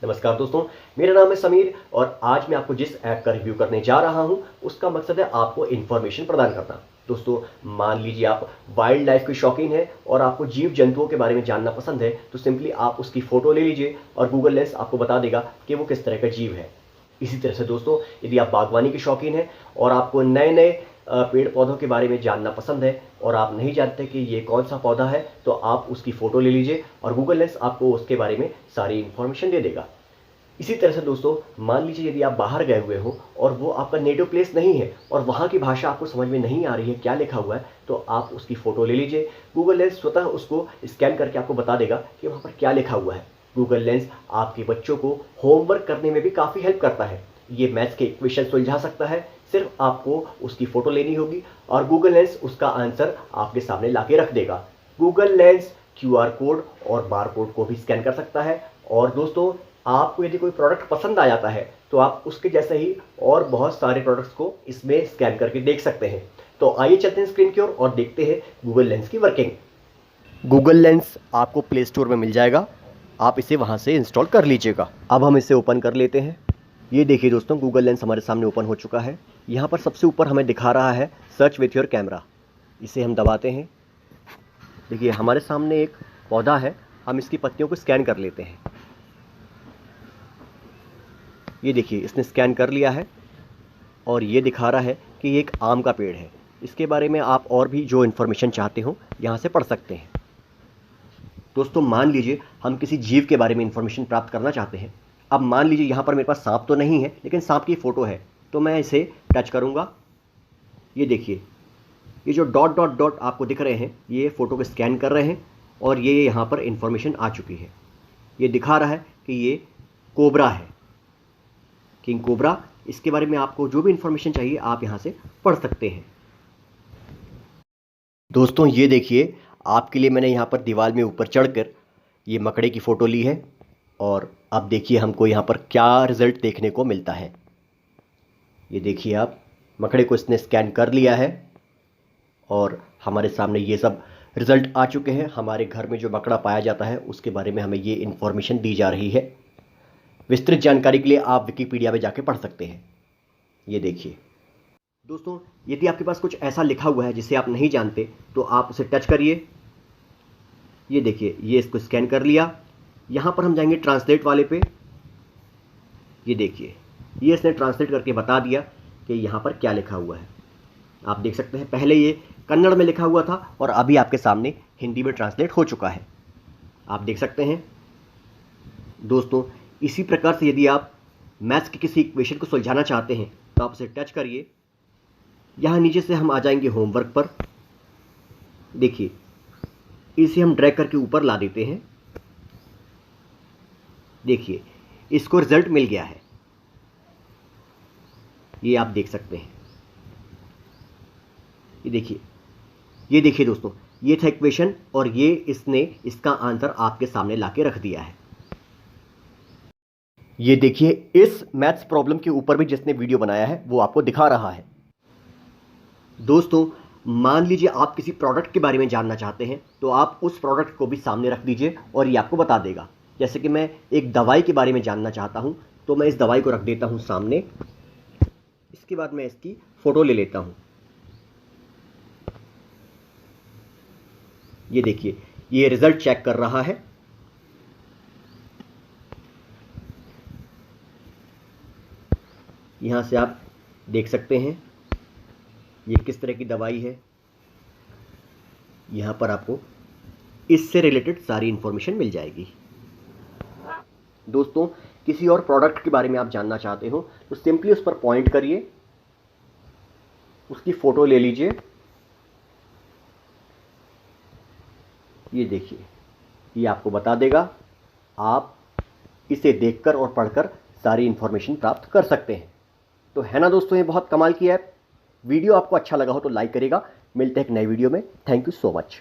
नमस्कार दोस्तों, मेरा नाम है समीर और आज मैं आपको जिस ऐप का रिव्यू करने जा रहा हूं उसका मकसद है आपको इन्फॉर्मेशन प्रदान करना। दोस्तों, मान लीजिए आप वाइल्ड लाइफ के शौकीन हैं और आपको जीव जंतुओं के बारे में जानना पसंद है, तो सिंपली आप उसकी फ़ोटो ले लीजिए और गूगल लेंस आपको बता देगा कि वो किस तरह का जीव है। इसी तरह से दोस्तों, यदि आप बागवानी के शौकीन हैं और आपको नए नए पेड़ पौधों के बारे में जानना पसंद है और आप नहीं जानते कि ये कौन सा पौधा है, तो आप उसकी फ़ोटो ले लीजिए और गूगल लेंस आपको उसके बारे में सारी इन्फॉर्मेशन दे देगा। इसी तरह से दोस्तों, मान लीजिए यदि आप बाहर गए हुए हो और वो आपका नेटिव प्लेस नहीं है और वहाँ की भाषा आपको समझ में नहीं आ रही है, क्या लिखा हुआ है, तो आप उसकी फ़ोटो ले लीजिए। गूगल लेंस स्वतः उसको स्कैन करके आपको बता देगा कि वहाँ पर क्या लिखा हुआ है। गूगल लेंस आपके बच्चों को होमवर्क करने में भी काफ़ी हेल्प करता है। ये मैथ्स के इक्वेशन सुलझा सकता है, सिर्फ आपको उसकी फ़ोटो लेनी होगी और गूगल लेंस उसका आंसर आपके सामने ला के रख देगा। गूगल लेंस क्यूआर कोड और बार कोड को भी स्कैन कर सकता है। और दोस्तों, आपको यदि कोई प्रोडक्ट पसंद आ जाता है तो आप उसके जैसे ही और बहुत सारे प्रोडक्ट्स को इसमें स्कैन करके देख सकते हैं। तो आइए चलते हैं स्क्रीन की ओर और देखते हैं गूगल लेंस की वर्किंग। गूगल लेंस आपको प्ले स्टोर में मिल जाएगा, आप इसे वहाँ से इंस्टॉल कर लीजिएगा। अब हम इसे ओपन कर लेते हैं। ये देखिए दोस्तों, गूगल लेंस हमारे सामने ओपन हो चुका है। यहाँ पर सबसे ऊपर हमें दिखा रहा है सर्च विथ योर कैमरा। इसे हम दबाते हैं। देखिए हमारे सामने एक पौधा है, हम इसकी पत्तियों को स्कैन कर लेते हैं। ये देखिए इसने स्कैन कर लिया है और ये दिखा रहा है कि ये एक आम का पेड़ है। इसके बारे में आप और भी जो इन्फॉर्मेशन चाहते हो यहाँ से पढ़ सकते हैं। दोस्तों, मान लीजिए हम किसी जीव के बारे में इन्फॉर्मेशन प्राप्त करना चाहते हैं। अब मान लीजिए यहाँ पर मेरे पास सांप तो नहीं है, लेकिन सांप की फ़ोटो है, तो मैं इसे टच करूँगा। ये देखिए, ये जो डॉट डॉट डॉट आपको दिख रहे हैं, ये फ़ोटो को स्कैन कर रहे हैं और ये यहाँ पर इन्फॉर्मेशन आ चुकी है। ये दिखा रहा है कि ये कोबरा है, किंग कोबरा। इसके बारे में आपको जो भी इन्फॉर्मेशन चाहिए आप यहाँ से पढ़ सकते हैं। दोस्तों, ये देखिए, आपके लिए मैंने यहाँ पर दीवार में ऊपर चढ़कर ये मकड़े की फ़ोटो ली है और अब देखिए हमको यहाँ पर क्या रिज़ल्ट देखने को मिलता है। ये देखिए, आप मकड़े को इसने स्कैन कर लिया है और हमारे सामने ये सब रिज़ल्ट आ चुके हैं। हमारे घर में जो मकड़ा पाया जाता है उसके बारे में हमें ये इन्फॉर्मेशन दी जा रही है। विस्तृत जानकारी के लिए आप विकिपीडिया में जाके पढ़ सकते हैं। ये देखिए दोस्तों, यदि आपके पास कुछ ऐसा लिखा हुआ है जिसे आप नहीं जानते, तो आप उसे टच करिए। ये देखिए, ये इसको स्कैन कर लिया। यहाँ पर हम जाएंगे ट्रांसलेट वाले पे। ये देखिए, ये इसने ट्रांसलेट करके बता दिया कि यहाँ पर क्या लिखा हुआ है। आप देख सकते हैं, पहले ये कन्नड़ में लिखा हुआ था और अभी आपके सामने हिंदी में ट्रांसलेट हो चुका है। आप देख सकते हैं। दोस्तों, इसी प्रकार से यदि आप मैथ्स की किसी इक्वेशन को सुलझाना चाहते हैं तो आप उसे टच करिए। यहाँ नीचे से हम आ जाएंगे होमवर्क पर। देखिए, इसे हम ड्रैग करके ऊपर ला देते हैं। देखिए, इसको रिजल्ट मिल गया है, ये आप देख सकते हैं। ये देखिए दोस्तों, ये था इक्वेशन और ये इसने इसका आंसर आपके सामने लाके रख दिया है। ये देखिए, इस मैथ्स प्रॉब्लम के ऊपर भी जिसने वीडियो बनाया है वो आपको दिखा रहा है। दोस्तों, मान लीजिए आप किसी प्रोडक्ट के बारे में जानना चाहते हैं, तो आप उस प्रोडक्ट को भी सामने रख दीजिए और ये आपको बता देगा। जैसे कि मैं एक दवाई के बारे में जानना चाहता हूं, तो मैं इस दवाई को रख देता हूं सामने। इसके बाद मैं इसकी फ़ोटो ले लेता हूं। ये देखिए, ये रिज़ल्ट चेक कर रहा है। यहाँ से आप देख सकते हैं ये किस तरह की दवाई है। यहाँ पर आपको इससे रिलेटेड सारी इन्फॉर्मेशन मिल जाएगी। दोस्तों, किसी और प्रोडक्ट के बारे में आप जानना चाहते हो तो सिंपली उस पर पॉइंट करिए, उसकी फ़ोटो ले लीजिए। ये देखिए, ये आपको बता देगा। आप इसे देखकर और पढ़कर सारी इन्फॉर्मेशन प्राप्त कर सकते हैं। तो है ना दोस्तों, ये बहुत कमाल की ऐप। वीडियो आपको अच्छा लगा हो तो लाइक करिएगा। मिलते हैं एक नई वीडियो में। Thank you so much.